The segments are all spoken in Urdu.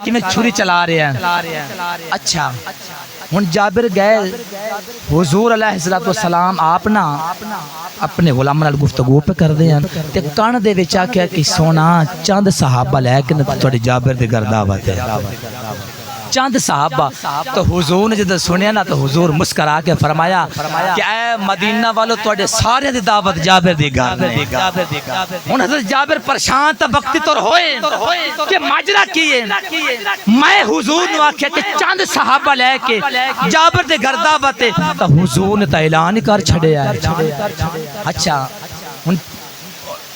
کہ میں چھری چلا رہے ہیں. اچھا ہن جابر گئے حضور علیہ السلام آپ نا اپنے غلام نال گفتگو پہ کر دے ہیں تے کان دے وچ آکھیا کہ سونا چند صحابہ لے کے تواڈے جابر دے گھر دعوت ہے. چند صحابہ تو حضور نے جب سنیا نا تو حضور مسکرا کے فرمایا کہ اے مدینہ والو تواڈے سارے دی دعوت جابر دی گھر نے. ہن حضرت جابر پریشان تے وقتی طور ہوئے کہ ماجرا کی ہے. میں حضور نو آکھیا کہ چند صحابہ لے کے جابر دے گھر دعوت ہے تو حضور نے تے اعلان کر چھڑیا ہے. اچھا ہن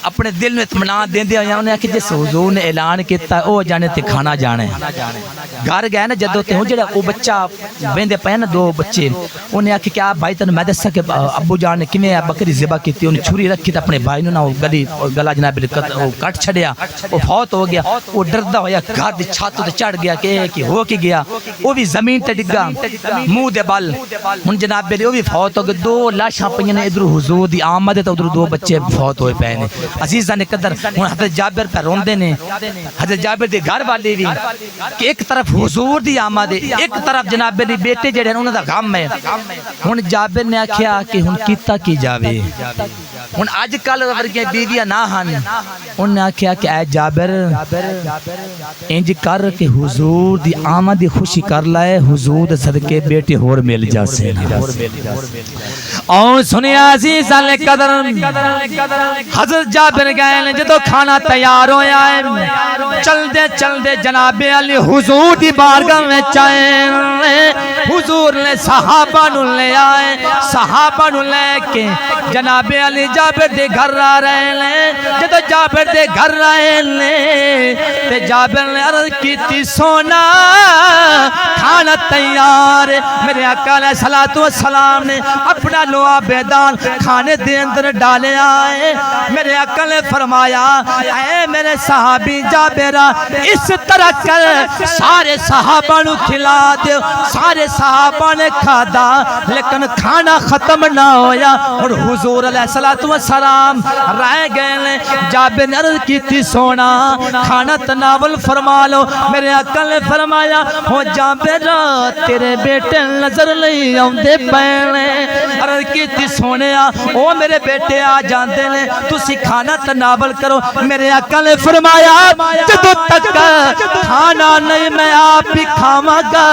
اپنے دل میں اطمینان دین دیا انہیں کہ جس حضور نے اعلان کیتا ہے او جانے تے کھانا جانے. گھر گئے نا جدو تے ہوں جڑا او بچہ بیندے پے نا دو بچے انہیں آکھے کہ آپ بھائی تنو میں دسا کہ ابو جان نے کیویں بکری ذبح کیتی انہیں چھری رکھی تے اپنے بھائی نو نا گلا جناب کٹ چھڑیا او فوت ہو گیا. او ڈردا ہویا گھر دی چھت تے چڑھ گیا کہ ہو کے گیا او بھی زمین تے ڈگا منہ دے بل. ہن جناب او بھی فوت ہو گئے. دو لاشاں پئیاں نے ادھر حضور دی آمد تے ادھر دو بچے فوت ہوئے پے نے. عزیزاں نے قدر ہن حضرت جابر پہ روندے نے حضرت جابر دے گھر والے بھی کہ ایک طرف حضور دی آمد ہے ایک طرف جناب دی بیٹے جڑے انہاں دا غم ہے. ہن جابر نے آکھیا کہ ہن کیتا کی جاوے. ہن اج کل ورگے بیویاں نہ ہن. انہوں نے آکھیا کہ اے جابر انج کر کہ حضور دی آمد دی خوشی کر لائے حضور دے صدقے بیٹے ہور مل جاسے. اور سنیا عزیزاں نے قدر حضرت جابر گئے جدو کھانا تیار ہویا ہے چل دے جناب علی حضور دی بارگاہ میں چائے. حضور نے صحابہ نو لے آئے. صحابہ نو لے کے جناب علی جابر دے گھر آ رہے ہیں. جدو جابر دے گھر آئے لے تے جابر نے عرض کیتی سونا کھانا تیار. میرے آقا علیہ الصلوۃ والسلام نے اپنا لوا بیدان کھانے دے اندر ڈالے آئے. میرے آقا نے فرمایا اے میرے صحابی جابرہ اس طرح کر سارے صحابہ نو کھلا دے. سارے صحابہ نے کھادا لیکن کھانا ختم نہ ہویا اور حضور علیہ الصلوۃ والسلام رہ گئے. جابر نے عرض کیتی سونا کھانا تناول فرما لو. میرے آقا نے فرمایا ہو جابر تیرے بیٹے نظر نہیں آندے پے. عرض کیتی سونیا او میرے بیٹے آ جاندے نے تسی کھانا تناول کرو. میرے آقا نے فرمایا جدو تک کھانا نہیں میں آپ ہی کھاواں گا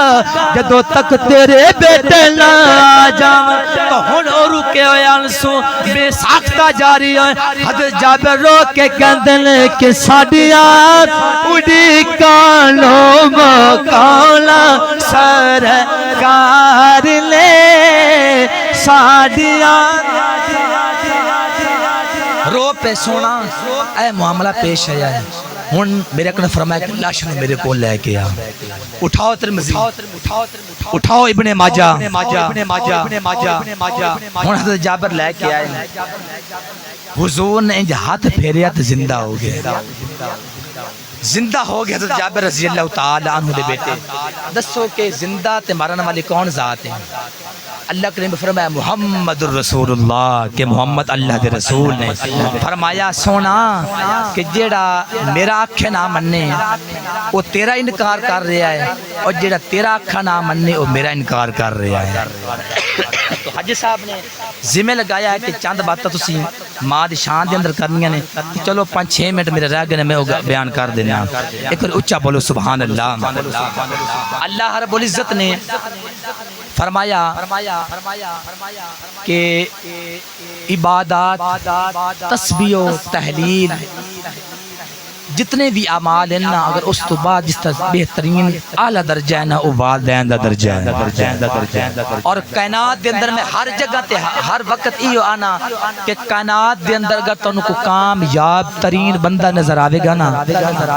جدو تک تیرے بیٹے نہ آ جاواں. تو ہن او رکے ہوئے انسو بے ساختہ جاری ہوئے. حضرت جابر رو کے کہندے نے کہ ساڈیاں اڑی کانوں مکالا سرکار لے ساڈیاں رو پہ سونا اے معاملہ پیش آیا ہے. ہن میرے کو نے فرمایا کہ لاش نے میرے کو لے کے آ. اٹھاؤ ترمذی اٹھاؤ ابن ماجہ. ہن حضرت جابر لے کے آئے. حضور نے انج ہاتھ پھیریا تو زندہ ہو گئے. زندہ ہو گئے حضرت جابر رضی اللہ تعالی عنہ دے بیٹے. دسو کہ زندہ تے مرن والے کون ذات ہیں؟ اللہ کریم فرمایا محمد الرسول اللہ کہ محمد اللہ دے رسول نے فرمایا سونا کہ جیڑا میرا آنکھیں نہ مننے وہ تیرا انکار کر رہا ہے اور جیڑا تیرا آنکھیں نہ مننے وہ میرا انکار کر رہا ہے. تو حج صاحب نے ذمہ لگایا ہے کہ چند باتیں تسی ماں دی شان دے اندر کرنیاں نے. چلو 5-6 منٹ میرے رہ گئے میں بیان کر دینا. ایک بار اچھا بولو سبحان اللہ. اللہ رب العزت نے فرمایا کہ عبادات تسبیح و تحلیل جتنے بھی اعمال ہیں نا اگر اس تو بعد جس طرح بہترین اعلیٰ درجہ ہے نا وہ والدین دا درجہ ہے. اور کائنات دے اندر میں ہر جگہ تے ہر وقت یہ آنا کہ کائنات دے اندر اگر تو ان کو کامیاب ترین بندہ نظر آوے گا نا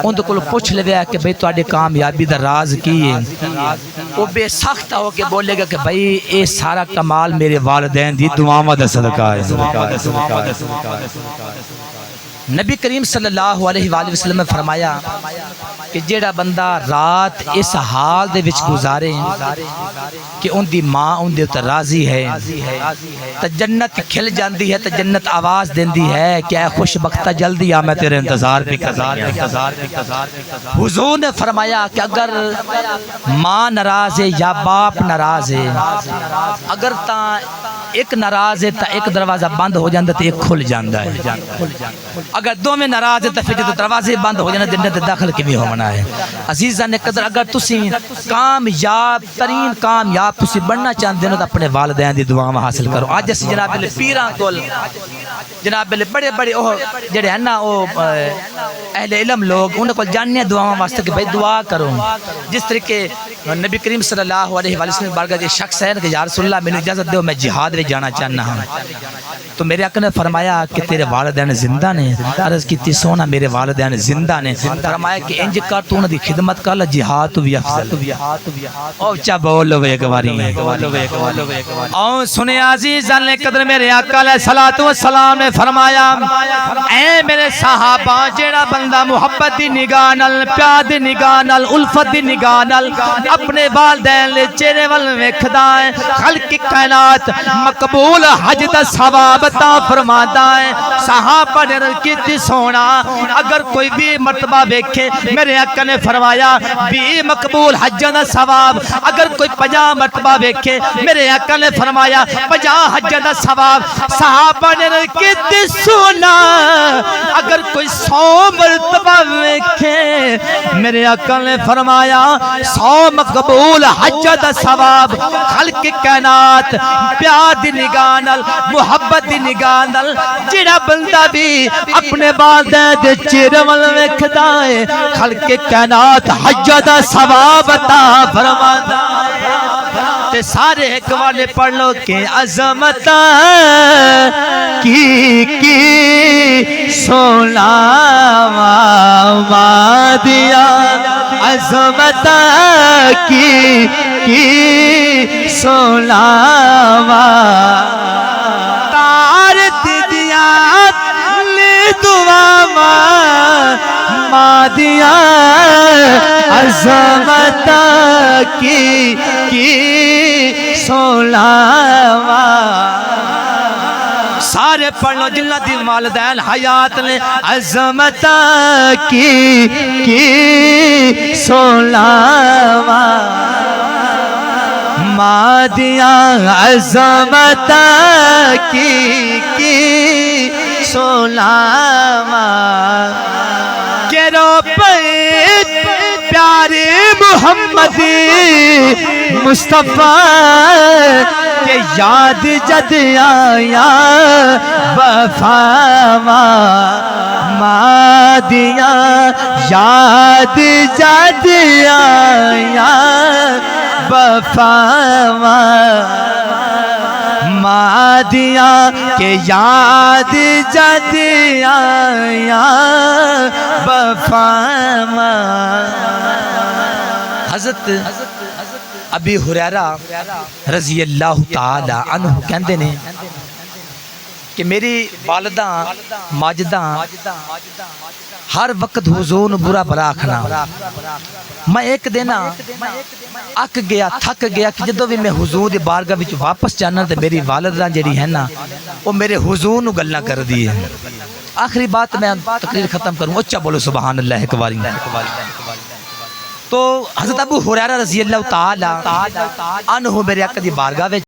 ان کو پوچھ لے گا کہ بھئی تواڈے کامیابی دا راز کی ہے. وہ بے سخت ہو کے بولے گا کہ بھئی اے سارا کمال میرے والدین دی دعاواں دا صدقہ ہے. نبی کریم صلی اللہ علیہ وآلہ وسلم نے فرمایا کہ جیڑا بندہ رات اس حال دے وچ گزارے کہ ان دی ماں ان دے تے راضی ہے تے جنت کھل جاندی ہے تے جنت آواز دیندی ہے کہ اے خوش بختہ جلدی آ میں تیرے انتظار بھی کر رہی ہوں۔ حضور نے فرمایا کہ اگر ماں ناراض ہے یا باپ ناراض ہے، اگر تا ایک ناراض ہے تا ایک دروازہ بند ہو جاندہ تے ایک کھل جاندہ ہے، اگر دو میں ناراض ہے تو پھر جو دروازے بند ہو جانا جنت داخل کی بھی ہونا ہے۔ عزیزان قدر اگر تسی کامیاب ترین کامیاب تسی بننا چاہتے ہیں تو اپنے والدین دی دعا حاصل کرو۔ آج اس جناب علی پیران کول جناب علی بڑے بڑے جڑے ہیں نا اہل علم لوگ انہوں کو جاننے دعا واسطے کہ بھائی دعا کرو۔ جس طریقے نبی کریم صلی اللہ علیہ وسلم بارگاہ ایک شخص ہے کہ یا رسول اللہ میں نے اجازت دیو میں جہاد میں جانا چاہنا ہوں، تو میرے آقا نے فرمایا کہ تیرے والدین زندہ نے؟ عرض کی تی سونا میرے والدین زندہ نے۔ فرمایا کہ انج کر تو انہوں دی خدمت کر جہاد تو بھی افضل۔ او چا بولو ایک باری او سنے عزیزان قدر میرے آقا علیہ الصلوۃ والسلام نے فرمایا اے میرے صحابہ جیڑا بندہ محبت دی نگاہ نال پیار دی نگاہ نال الفت دی نگاہ نال اپنے والدین لے چہرے ول ویکھدا ہے خلق کائنات مقبول حج دا ثواب عطا فرماتا ہے۔ صحابہ نے عرض کی سونا اگر کوئی بھی مرتبہ ویکھے میرے آقا نے فرمایا بھی مقبول حج دا ثواب، اگر کوئی 50 مرتبہ ویکھے میرے آقا نے فرمایا 50 حج دا ثواب۔ صحابہ نے عرض کی سونا اگر کوئی 100 مرتبہ ویکھے میرے آقا نے فرمایا 100 مقبول حج دا ثواب۔ خلق کائنات پیار دی نگاہ نال محبت دی نگاہ نال جڑا بندہ بھی اپنے والدین دے چہرے ول ویکھدا ہے خلق کائنات حج دا ثواب عطا فرماتا تے سارے ایک والے پڑھ لو کہ عظمت کی سونا وادیا عظمت کی سونا تار دیا دعا مادیا عظمت کی سولاوا سارے پڑھ لو جنہ دی والدین حیات نے عظمت کی سولاوا مادیا عظمت کی سولاوا گرو پیت پیارے محمد مصطفیٰ کہ یاد جد آیا وفاوا مادیا یاد جد آیا وفاوا مادیا کہ یاد جد آیا وفاوا۔ حضرت ابی ہریرہ رضی اللہ تعالی عنہ کہندے نے کہ میری والدہ ماجدہ ہر وقت حضور برا برا آکھنا۔ میں ایک دینا اک گیا تھک گیا کہ جدو بھی میں حضور دی بارگاہ وچ واپس جانا تے میری والدہ جڑی ہے نا وہ میرے حضور نو گلاں کر دی ہے۔ آخری بات میں تقریر ختم کروں، اچھا بولو سبحان اللہ ایک باری۔ تو حضرت ابو ہریرہ رضی اللہ تعالی عنہ میرے آقا دی بارگاہ